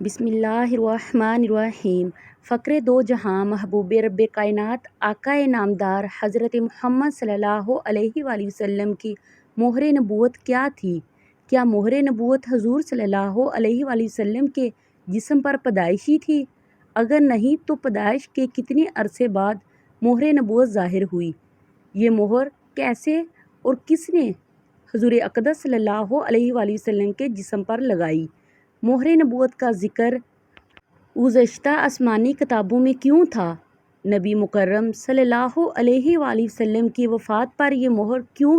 بسم اللہ الرحمن الرحیم۔ فقرے دو جہاں محبوب رب کائنات آقائے نامدار حضرت محمد صلی اللہ علیہ وآلہ وسلم کی مہر نبوت کیا تھی؟ کیا مہر نبوت حضور صلی اللہ علیہ وآلہ وسلم کے جسم پر پیدائشی تھی؟ اگر نہیں تو پیدائش کے کتنے عرصے بعد مہر نبوت ظاہر ہوئی؟ یہ مہر کیسے اور کس نے حضور اقدس صلی اللہ علیہ وآلہ وسلم کے جسم پر لگائی؟ مہر نبوت کا ذکر گزشتہ آسمانی کتابوں میں کیوں تھا؟ نبی مکرم صلی اللہ علیہ وآلہ وسلم کی وفات پر یہ مہر کیوں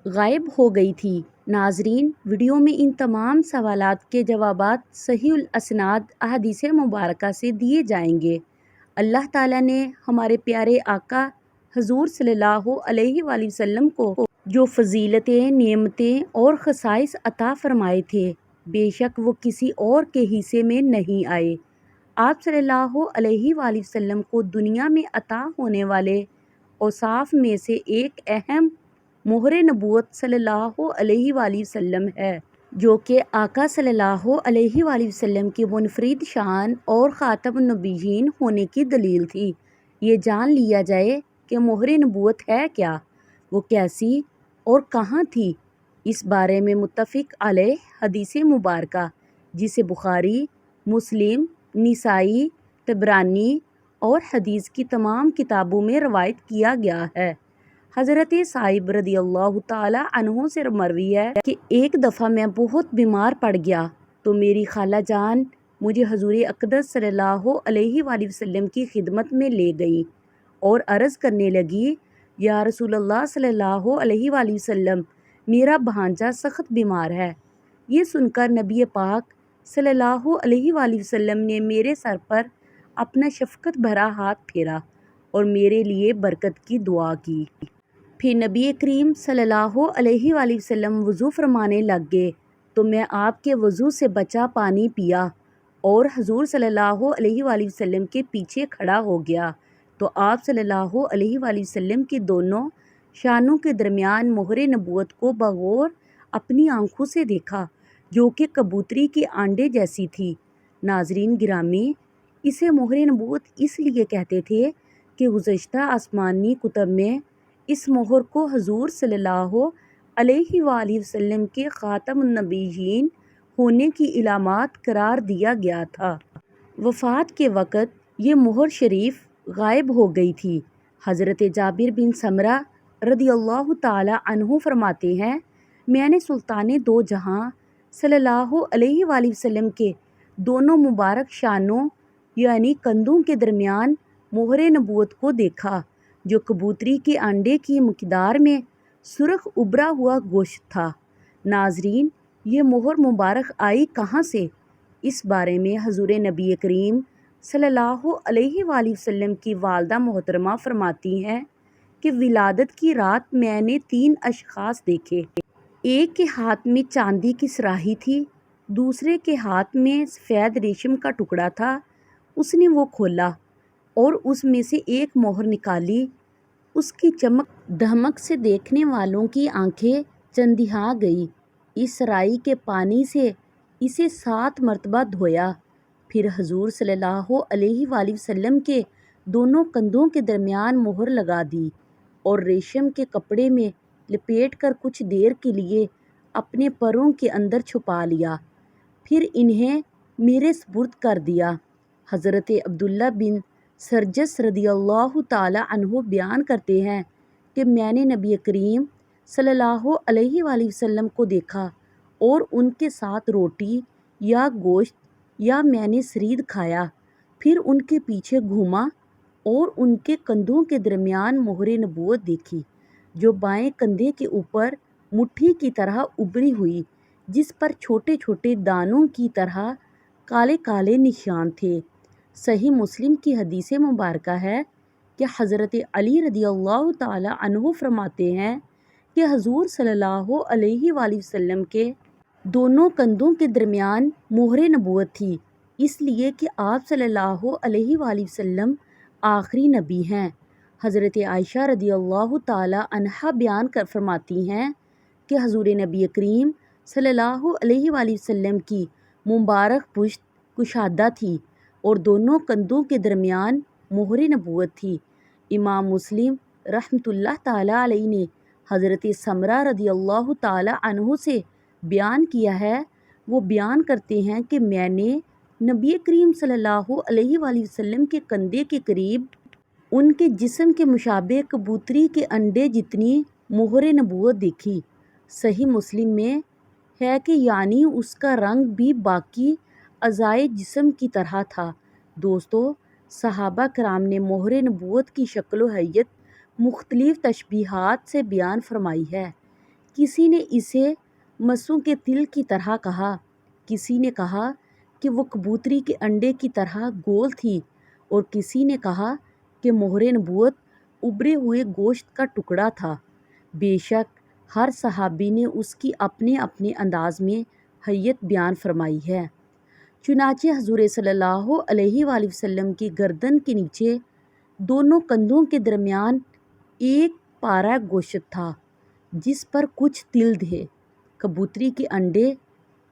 غائب ہو گئی تھی؟ ناظرین، ویڈیو میں ان تمام سوالات کے جوابات صحیح الاسناد احادیث مبارکہ سے دیے جائیں گے۔ اللہ تعالیٰ نے ہمارے پیارے آقا حضور صلی اللہ علیہ وآلہ وسلم کو جو فضیلتیں، نعمتیں اور خصائص عطا فرمائے تھے، بے شک وہ کسی اور کے حصے میں نہیں آئے۔ آپ صلی اللہ علیہ وآلہ وسلم کو دنیا میں عطا ہونے والے اوصاف میں سے ایک اہم مہر نبوت صلی اللہ علیہ وآلہ وسلم ہے، جو کہ آقا صلی اللہ علیہ وآلہ وسلم کی منفرد شان اور خاتم النبیین ہونے کی دلیل تھی۔ یہ جان لیا جائے کہ مہر نبوت ہے کیا، وہ کیسی اور کہاں تھی۔ اس بارے میں متفق علیہ حدیث مبارکہ، جسے بخاری، مسلم، نسائی، طبرانی اور حدیث کی تمام کتابوں میں روایت کیا گیا ہے۔ حضرت صائب رضی اللہ تعالیٰ عنہ سے مروی ہے کہ ایک دفعہ میں بہت بیمار پڑ گیا تو میری خالہ جان مجھے حضور اقدس صلی اللہ علیہ وآلہ وسلم کی خدمت میں لے گئیں اور عرض کرنے لگی، یا رسول اللہ صلی اللہ علیہ وآلہ وسلم، میرا بھانجا سخت بیمار ہے۔ یہ سن کر نبی پاک صلی اللہ علیہ وآلہ وسلم نے میرے سر پر اپنا شفقت بھرا ہاتھ پھیرا اور میرے لیے برکت کی دعا کی۔ پھر نبی کریم صلی اللہ علیہ وآلہ وسلم وضو فرمانے لگ گئے تو میں آپ کے وضو سے بچا پانی پیا اور حضور صلی اللہ علیہ وآلہ وسلم کے پیچھے کھڑا ہو گیا تو آپ صلی اللہ علیہ وآلہ وسلم کی دونوں شانوں کے درمیان مہر نبوت کو بغور اپنی آنکھوں سے دیکھا، جو کہ کبوتری کے انڈے جیسی تھی۔ ناظرین گرامی، اسے مہر نبوت اس لیے کہتے تھے کہ گزشتہ آسمانی کتب میں اس مہر کو حضور صلی اللہ علیہ وآلہ وسلم کے خاتم النبیین ہونے کی علامات قرار دیا گیا تھا۔ وفات کے وقت یہ مہر شریف غائب ہو گئی تھی۔ حضرت جابر بن سمرہ رضی اللہ تعالیٰ عنہ فرماتے ہیں، میں نے سلطان دو جہاں صلی اللہ علیہ وآلہ وسلم کے دونوں مبارک شانوں یعنی کندھوں کے درمیان مہر نبوت کو دیکھا، جو کبوتری کے انڈے کی مقدار میں سرخ ابھرا ہوا گوشت تھا۔ ناظرین، یہ مہر مبارک آئی کہاں سے؟ اس بارے میں حضور نبی کریم صلی اللہ علیہ وآلہ وسلم کی والدہ محترمہ فرماتی ہیں کہ ولادت کی رات میں نے 3 اشخاص دیکھے۔ ایک کے ہاتھ میں چاندی کی صراحی تھی، دوسرے کے ہاتھ میں سفید ریشم کا ٹکڑا تھا۔ اس نے وہ کھولا اور اس میں سے ایک مہر نکالی۔ اس کی چمک دھمک سے دیکھنے والوں کی آنکھیں چندھیا گئی۔ اس صراحی کے پانی سے اسے 7 مرتبہ دھویا، پھر حضور صلی اللہ علیہ وآلہ وسلم کے دونوں کندھوں کے درمیان مہر لگا دی اور ریشم کے کپڑے میں لپیٹ کر کچھ دیر کے لیے اپنے پروں کے اندر چھپا لیا، پھر انہیں میرے سپرد کر دیا۔ حضرت عبداللہ بن سرجس رضی اللہ تعالیٰ عنہ بیان کرتے ہیں کہ میں نے نبی کریم صلی اللہ علیہ وآلہ وسلم کو دیکھا اور ان کے ساتھ روٹی یا گوشت یا میں نے سرید کھایا، پھر ان کے پیچھے گھوما اور ان کے کندھوں کے درمیان مہر نبوت دیکھی، جو بائیں کندھے کے اوپر مٹھی کی طرح ابھری ہوئی، جس پر چھوٹے چھوٹے دانوں کی طرح کالے کالے نشان تھے۔ صحیح مسلم کی حدیث مبارکہ ہے کہ حضرت علی رضی اللہ تعالیٰ عنہ فرماتے ہیں کہ حضور صلی اللہ علیہ وآلہ وسلم کے دونوں کندھوں کے درمیان مہر نبوت تھی، اس لیے کہ آپ صلی اللہ علیہ وآلہ وسلم آخری نبی ہیں۔ حضرت عائشہ رضی اللہ تعالیٰ عنہا بیان کر فرماتی ہیں کہ حضور نبی کریم صلی اللہ علیہ وآلہ وسلم کی مبارک پشت کشادہ تھی اور دونوں کندھوں کے درمیان مہر نبوت تھی۔ امام مسلم رحمۃ اللہ تعالیٰ علیہ نے حضرت سمرہ رضی اللہ تعالیٰ عنہ سے بیان کیا ہے، وہ بیان کرتے ہیں کہ میں نے نبی کریم صلی اللہ علیہ وآلہ وسلم کے کندھے کے قریب ان کے جسم کے مشابہ کبوتری کے انڈے جتنی مہر نبوت دیکھی۔ صحیح مسلم میں ہے کہ یعنی اس کا رنگ بھی باقی اعضائے جسم کی طرح تھا۔ دوستو، صحابہ کرام نے مہر نبوت کی شکل و ہیئت مختلف تشبیہات سے بیان فرمائی ہے۔ کسی نے اسے مسوں کے تل کی طرح کہا، کسی نے کہا کہ وہ کبوتری کے انڈے کی طرح گول تھی، اور کسی نے کہا کہ مہر نبوت ابھرے ہوئے گوشت کا ٹکڑا تھا۔ بے شک ہر صحابی نے اس کی اپنے اپنے انداز میں ہیئت بیان فرمائی ہے۔ چنانچہ حضور صلی اللہ علیہ وآلہ وسلم کی گردن کے نیچے دونوں کندھوں کے درمیان ایک پارہ گوشت تھا جس پر کچھ تل تھے۔ کبوتری کے انڈے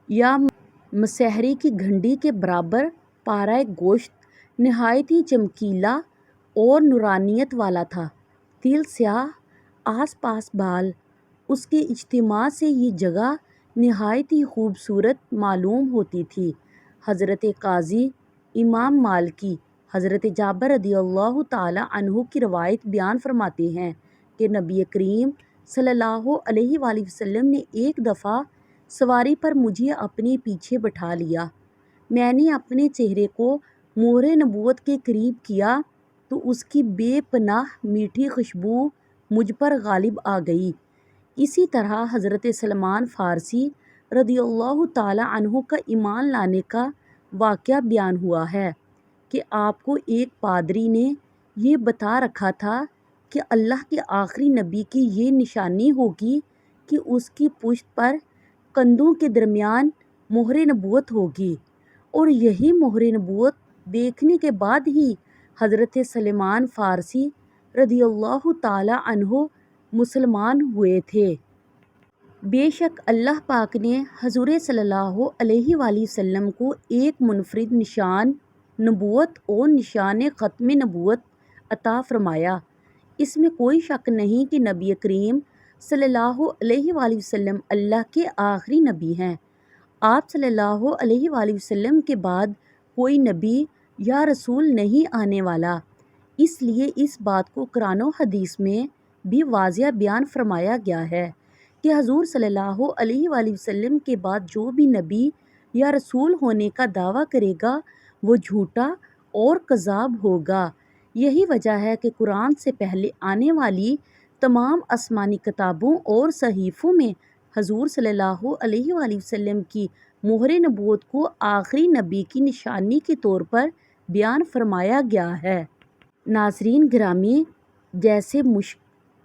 یا مسحری کی گھنٹی کے برابر پارہ گوشت نہایت ہی چمکیلا اور نورانیت والا تھا۔ تل سیاہ، آس پاس بال، اس کے اجتماع سے یہ جگہ نہایت ہی خوبصورت معلوم ہوتی تھی۔ حضرت قاضی امام مالکی حضرت جابر رضی اللہ تعالیٰ عنہ کی روایت بیان فرماتے ہیں کہ نبی کریم صلی اللہ علیہ وآلہ وسلم نے ایک دفعہ سواری پر مجھے اپنے پیچھے بٹھا لیا۔ میں نے اپنے چہرے کو مہر نبوت کے قریب کیا تو اس کی بے پناہ میٹھی خوشبو مجھ پر غالب آ گئی۔ اسی طرح حضرت سلمان فارسی رضی اللہ تعالیٰ عنہ کا ایمان لانے کا واقعہ بیان ہوا ہے کہ آپ کو ایک پادری نے یہ بتا رکھا تھا کہ اللہ کے آخری نبی کی یہ نشانی ہوگی کہ اس کی پشت پر کندھوں کے درمیان مہر نبوت ہوگی، اور یہی مہر نبوت دیکھنے کے بعد ہی حضرت سلمان فارسی رضی اللہ تعالیٰ عنہ مسلمان ہوئے تھے۔ بے شک اللہ پاک نے حضور صلی اللہ علیہ وآلہ وسلم کو ایک منفرد نشان نبوت اور نشان ختم نبوت عطا فرمایا۔ اس میں کوئی شک نہیں کہ نبی کریم صلی اللہ علیہ وآلہ وسلم اللہ کے آخری نبی ہیں۔ آپ صلی اللہ علیہ وآلہ وسلم کے بعد کوئی نبی یا رسول نہیں آنے والا، اس لیے اس بات کو قرآن و حدیث میں بھی واضح بیان فرمایا گیا ہے کہ حضور صلی اللہ علیہ وآلہ وسلم کے بعد جو بھی نبی یا رسول ہونے کا دعویٰ کرے گا وہ جھوٹا اور کذاب ہوگا۔ یہی وجہ ہے کہ قرآن سے پہلے آنے والی تمام آسمانی کتابوں اور صحیفوں میں حضور صلی اللہ علیہ وآلہ وسلم کی مہر نبوت کو آخری نبی کی نشانی کے طور پر بیان فرمایا گیا ہے۔ ناظرین گرامی، جیسے مشک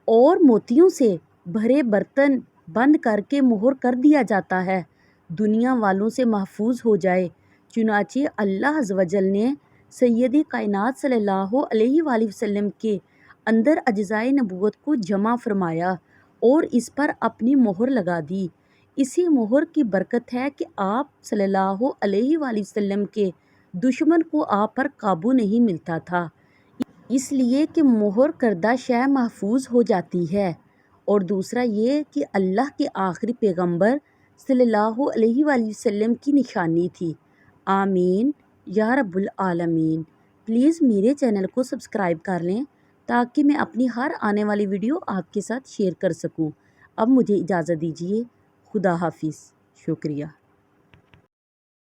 اور موتیوں سے بھرے برتن بند کر کے مہر کر دیا جاتا ہے دنیا والوں سے محفوظ ہو جائے، چنانچہ اللہ عز و جل نے سید کائنات صلی اللہ علیہ وآلہ وسلم کے اندر اجزائے نبوت کو جمع فرمایا اور اس پر اپنی مہر لگا دی۔ اسی مہر کی برکت ہے کہ آپ صلی اللہ علیہ وآلہ وسلم کے دشمن کو آپ پر قابو نہیں ملتا تھا، اس لیے کہ مہر کردہ شے محفوظ ہو جاتی ہے، اور دوسرا یہ کہ اللہ کے آخری پیغمبر صلی اللہ علیہ وآلہ وسلم کی نشانی تھی۔ آمین یا رب العالمین۔ پلیز میرے چینل کو سبسکرائب کر لیں تاکہ میں اپنی ہر آنے والی ویڈیو آپ کے ساتھ شیئر کر سکوں۔ اب مجھے اجازت دیجیے، خدا حافظ، شکریہ۔